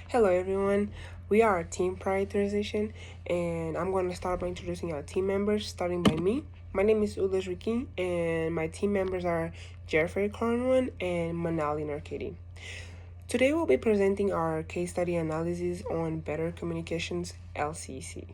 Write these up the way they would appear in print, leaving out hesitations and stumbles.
Hello, everyone. We are Team Prioritization, and I'm going to start by introducing our team members, starting by me. My name is Ulas Rikin, and my team members are Jeffrey Cornwall and Manali Narketi. Today, we'll be presenting our case study analysis on Better Communications LCC.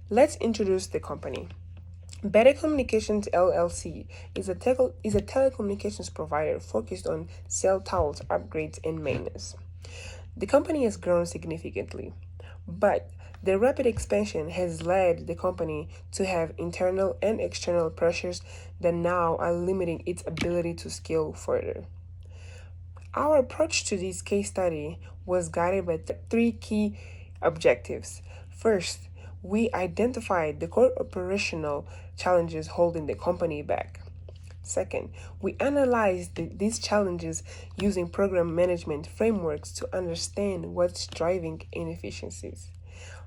Let's introduce the company. Better Communications LLC is a telecommunications provider focused on cell towers upgrades and maintenance. The company has grown significantly, but the rapid expansion has led the company to have internal and external pressures that now are limiting its ability to scale further. Our approach to this case study was guided by three key objectives. First, we identified the core operational challenges holding the company back. Second, we analyzed these challenges using program management frameworks to understand what's driving inefficiencies.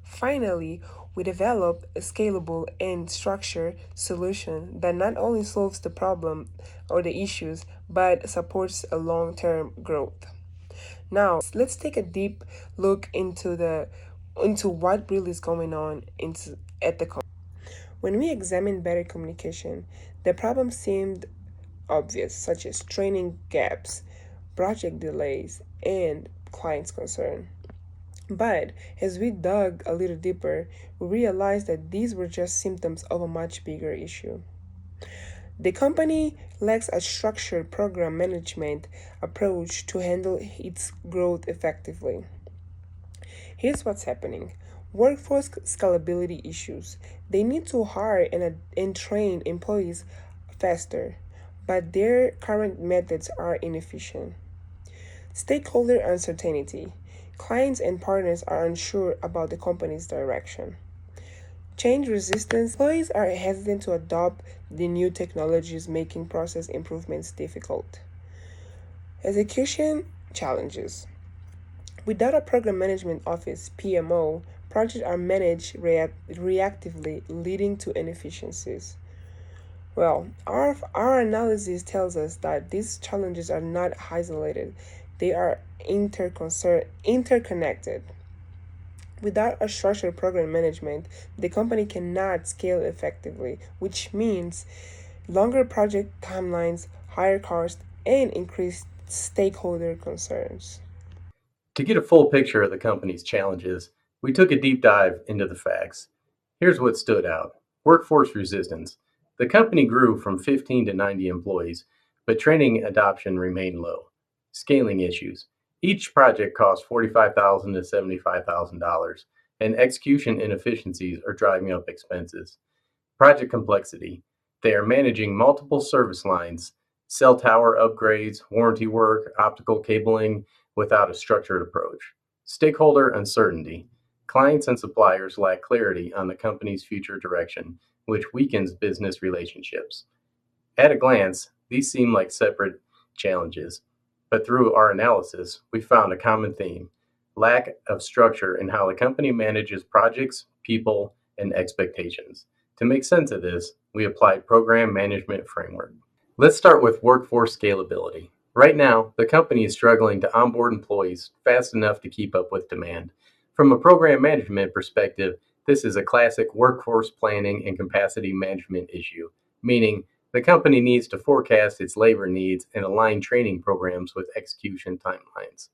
Finally, we developed a scalable and structured solution that not only solves the problem or the issues, but supports a long-term growth. Now, let's take a deep look into what really is going on at the company. When we examine better communication, the problem seemed obvious, such as training gaps, project delays, and clients' concern. But as we dug a little deeper, we realized that these were just symptoms of a much bigger issue. The company lacks a structured program management approach to handle its growth effectively. Here's what's happening: workforce scalability issues. They need to hire and train employees faster, but their current methods are inefficient. Stakeholder uncertainty. Clients and partners are unsure about the company's direction. Change resistance. Employees are hesitant to adopt the new technologies, making process improvements difficult. Execution challenges. Without a program management office (PMO), projects are managed reactively, leading to inefficiencies. Well, our analysis tells us that these challenges are not isolated, they are interconnected. Without a structured program management, the company cannot scale effectively, which means longer project timelines, higher costs, and increased stakeholder concerns. To get a full picture of the company's challenges, we took a deep dive into the facts. Here's what stood out: workforce resistance. The company grew from 15 to 90 employees, but training adoption remained low. Scaling issues. Each project costs $45,000 to $75,000, and execution inefficiencies are driving up expenses. Project complexity. They are managing multiple service lines, cell tower upgrades, warranty work, optical cabling without a structured approach. Stakeholder uncertainty. Clients and suppliers lack clarity on the company's future direction, which weakens business relationships. At a glance, these seem like separate challenges, but through our analysis, we found a common theme: lack of structure in how the company manages projects, people, and expectations. To make sense of this, we applied program management framework. Let's start with workforce scalability. Right now, the company is struggling to onboard employees fast enough to keep up with demand. From a program management perspective, this is a classic workforce planning and capacity management issue, meaning the company needs to forecast its labor needs and align training programs with execution timelines.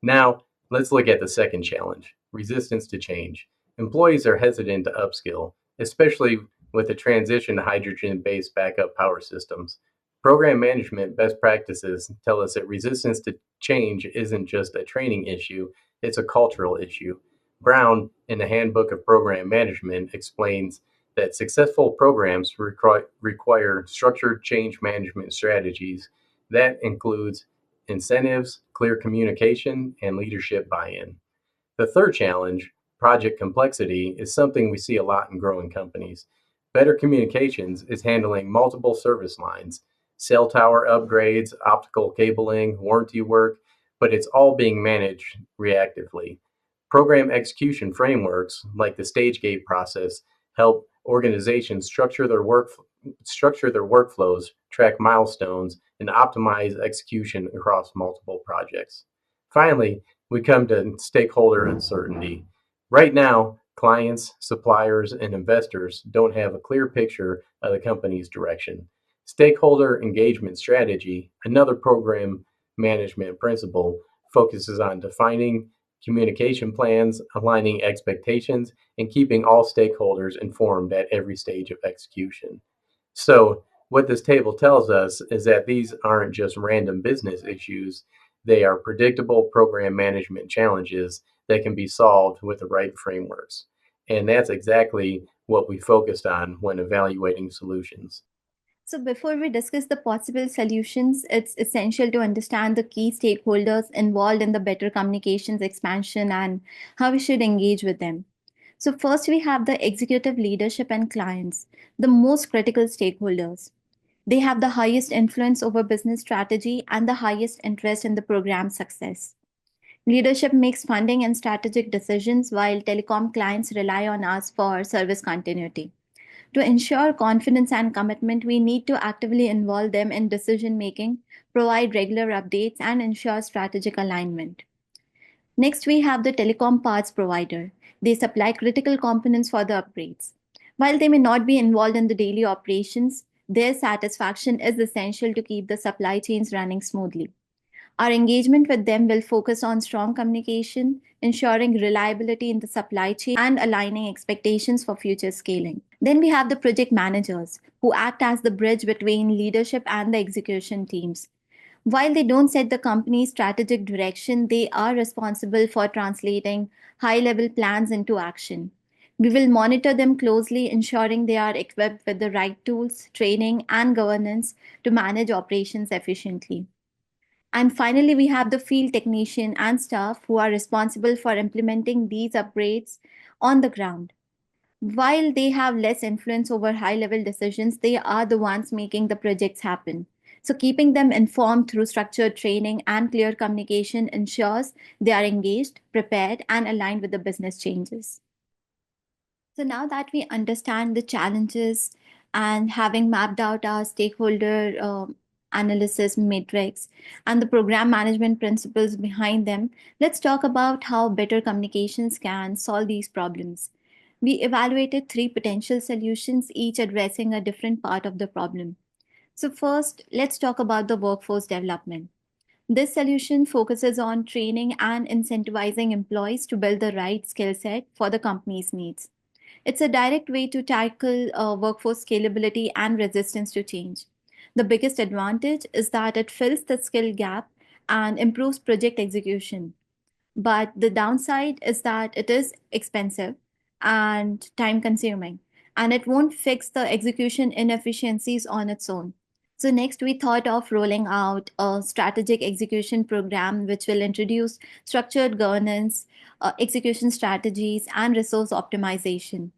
Now, let's look at the second challenge: resistance to change. Employees are hesitant to upskill, especially with the transition to hydrogen based backup power systems. Program management best practices tell us that resistance to change isn't just a training issue, it's a cultural issue. Brown, in the Handbook of Program Management, explains that successful programs require structured change management strategies. That includes incentives, clear communication, and leadership buy in. The third challenge, project complexity, is something we see a lot in growing companies. Better communications is handling multiple service lines, cell tower upgrades, optical cabling, warranty work, but it's all being managed reactively. Program execution frameworks like the stage gate process help organizations structure their workflows, track milestones, and optimize execution across multiple projects. Finally, we come to stakeholder uncertainty. Right now, clients, suppliers, and investors don't have a clear picture of the company's direction. Stakeholder engagement strategy, another program management principle, focuses on defining communication plans, aligning expectations, and keeping all stakeholders informed at every stage of execution. So, what this table tells us is that these aren't just random business issues, they are predictable program management challenges that can be solved with the right frameworks. And that's exactly what we focused on when evaluating solutions. So, before we discuss the possible solutions, it's essential to understand the key stakeholders involved in the better communications expansion and how we should engage with them. So, first, we have the executive leadership and clients, the most critical stakeholders. They have the highest influence over business strategy and the highest interest in the program's success. Leadership makes funding and strategic decisions, while telecom clients rely on us for service continuity. To ensure confidence and commitment, we need to actively involve them in decision making, provide regular updates, and ensure strategic alignment. Next, we have the telecom parts provider. They supply critical components for the upgrades. While they may not be involved in the daily operations, their satisfaction is essential to keep the supply chains running smoothly. Our engagement with them will focus on strong communication, ensuring reliability in the supply chain, and aligning expectations for future scaling. Then we have the project managers, who act as the bridge between leadership and the execution teams. While they don't set the company's strategic direction, they are responsible for translating high level plans into action. We will monitor them closely, ensuring they are equipped with the right tools, training, and governance to manage operations efficiently. And finally, we have the field technician and staff who are responsible for implementing these upgrades on the ground. While they have less influence over high level decisions, they are the ones making the projects happen. So, keeping them informed through structured training and clear communication ensures they are engaged, prepared, and aligned with the business changes. So, now that we understand the challenges and having mapped out our stakeholder analysis matrix and the program management principles behind them, let's talk about how better communications can solve these problems. We evaluated three potential solutions, each addressing a different part of the problem. So, first, let's talk about the workforce development. This solution focuses on training and incentivizing employees to build the right skill set for the company's needs. It's a direct way to tackle workforce scalability and resistance to change. The biggest advantage is that it fills the skill gap and improves project execution. But the downside is that it is expensive and time consuming, and it won't fix the execution inefficiencies on its own. So, next, we thought of rolling out a strategic execution program which will introduce structured governance, execution strategies, and resource optimization.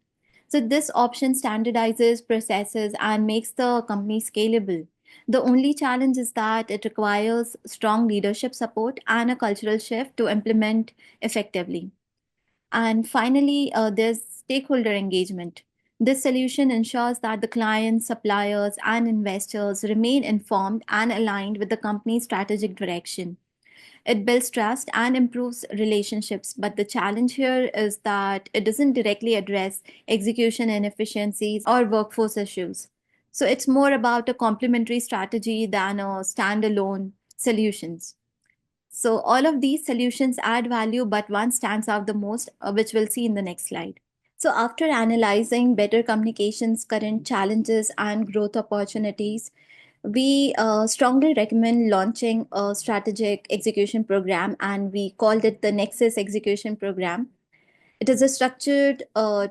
So, this option standardizes processes and makes the company scalable. The only challenge is that it requires strong leadership support and a cultural shift to implement effectively. And finally, there's stakeholder engagement. This solution ensures that the clients, suppliers, and investors remain informed and aligned with the company's strategic direction. It builds trust and improves relationships, but the challenge here is that it doesn't directly address execution inefficiencies or workforce issues. So it's more about a complementary strategy than a standalone solutions. So all of these solutions add value, but one stands out the most, which we'll see in the next slide. So after analyzing better communications, current challenges, and growth opportunities, we strongly recommend launching a strategic execution program, and we called it the Nexus Execution Program. It is a structured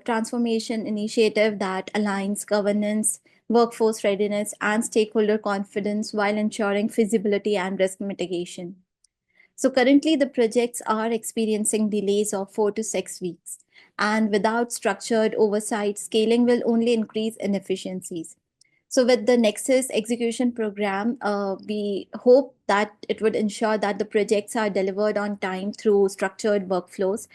transformation initiative that aligns governance, workforce readiness, and stakeholder confidence while ensuring feasibility and risk mitigation. So currently, the projects are experiencing delays of 4 to 6 weeks. And without structured oversight, scaling will only increase inefficiencies. So, with the Nexus execution program, we hope that it would ensure that the projects are delivered on time through structured workflows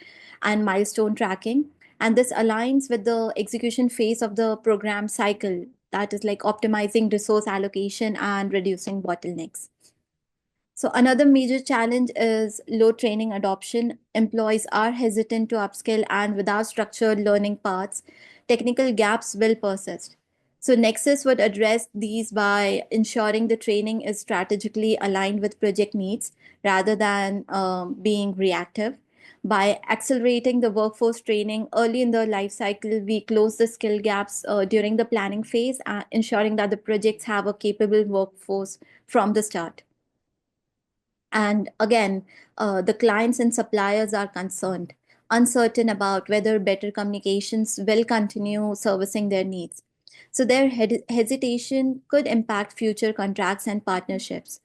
and milestone tracking. And this aligns with the execution phase of the program cycle, that is like optimizing resource allocation and reducing bottlenecks. So another major challenge is low training adoption. Employees are hesitant to upskill, and without structured learning paths, technical gaps will persist. So Nexus would address these by ensuring the training is strategically aligned with project needs rather than being reactive. By accelerating the workforce training early in the life cycle, we close the skill gaps during the planning phase, ensuring that the projects have a capable workforce from the start. And again, the clients and suppliers are concerned, uncertain about whether Better Communications will continue servicing their needs. So their hesitation could impact future contracts and partnerships.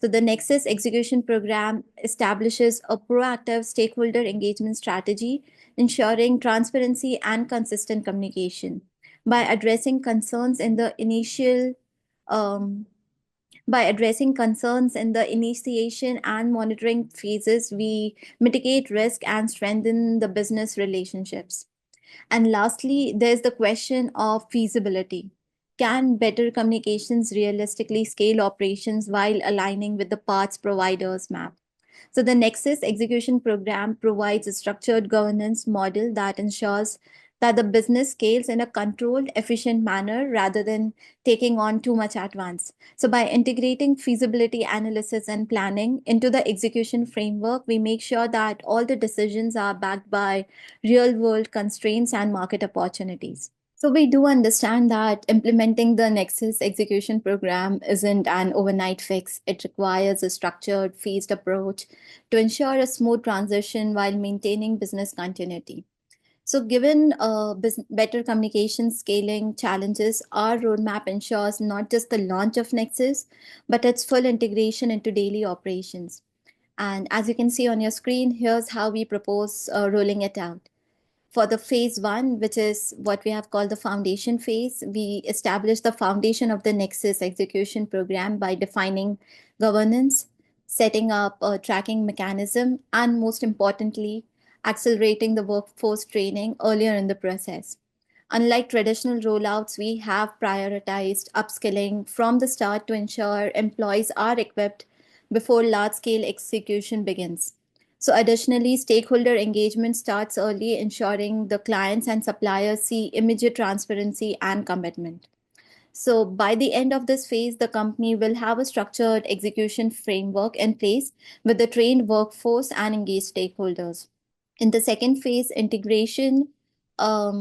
So the Nexus Execution Program establishes a proactive stakeholder engagement strategy, ensuring transparency and consistent communication. By addressing concerns in the initial um, by addressing concerns in the initiation and monitoring phases, we mitigate risk and strengthen the business relationships. And lastly, there's the question of feasibility. Can Better Communications realistically scale operations while aligning with the parts providers map? So the Nexus Execution Program provides a structured governance model that ensures that the business scales in a controlled, efficient manner rather than taking on too much at once. So by integrating feasibility analysis and planning into the execution framework, we make sure that all the decisions are backed by real world constraints and market opportunities. So we do understand that implementing the Nexus execution program isn't an overnight fix. It requires a structured, phased approach to ensure a smooth transition while maintaining business continuity. So given better communication scaling challenges, our roadmap ensures not just the launch of Nexus, but its full integration into daily operations. And as you can see on your screen, here's how we propose rolling it out. For the phase one, which is what we have called the foundation phase, we establish the foundation of the Nexus execution program by defining governance, setting up a tracking mechanism, and most importantly, accelerating the workforce training earlier in the process. Unlike traditional rollouts, we have prioritized upskilling from the start to ensure employees are equipped before large scale execution begins. So additionally, stakeholder engagement starts early, ensuring the clients and suppliers see immediate transparency and commitment. So by the end of this phase, the company will have a structured execution framework in place with the trained workforce and engaged stakeholders. In the second phase, integration,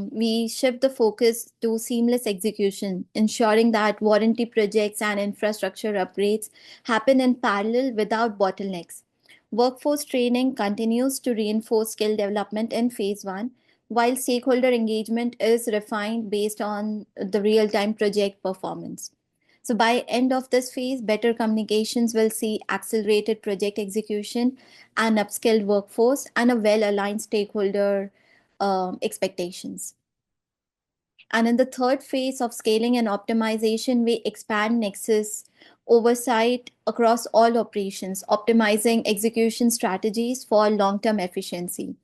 we shift the focus to seamless execution, ensuring that warranty projects and infrastructure upgrades happen in parallel without bottlenecks. Workforce training continues to reinforce skill development in phase one, while stakeholder engagement is refined based on the real-time project performance. So by end of this phase, Better Communications will see accelerated project execution, an upskilled workforce, and a well-aligned stakeholder expectations. And in the third phase of scaling and optimization, we expand Nexus oversight across all operations, optimizing execution strategies for long-term efficiency.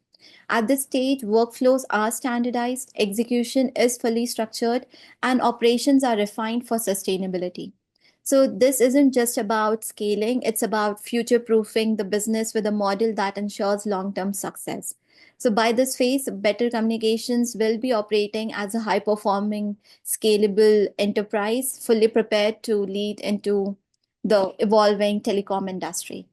At this stage, workflows are standardized, execution is fully structured, and operations are refined for sustainability. So, this isn't just about scaling, it's about future proofing the business with a model that ensures long term success. So, by this phase, Better Communications will be operating as a high performing, scalable enterprise, fully prepared to lead into the evolving telecom industry.